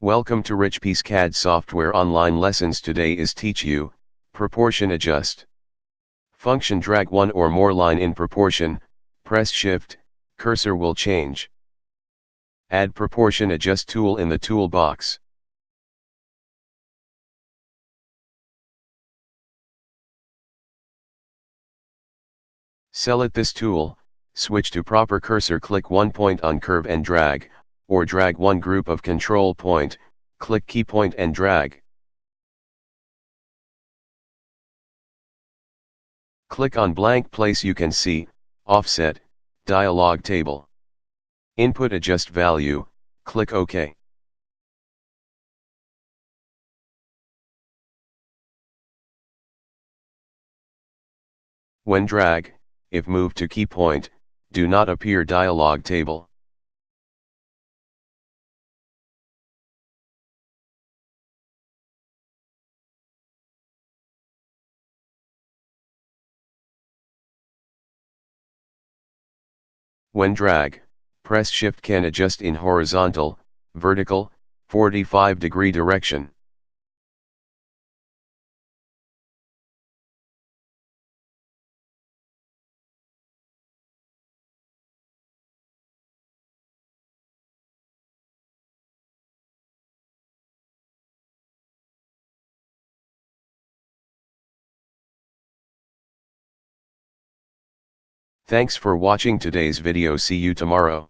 Welcome to Richpeace CAD software online lessons. Today is teach you, proportion adjust. Function drag one or more line in proportion, press shift, cursor will change. Add proportion adjust tool in the toolbox. Select this tool, switch to proper cursor, click one point on curve and drag, or drag one group of control point, click key point and drag. Click on blank place, you can see, offset, dialog table. Input adjust value, click OK. When drag, if move to key point, do not appear dialog table. When drag, press shift can adjust in horizontal, vertical, 45-degree direction. Thanks for watching today's video. See you tomorrow.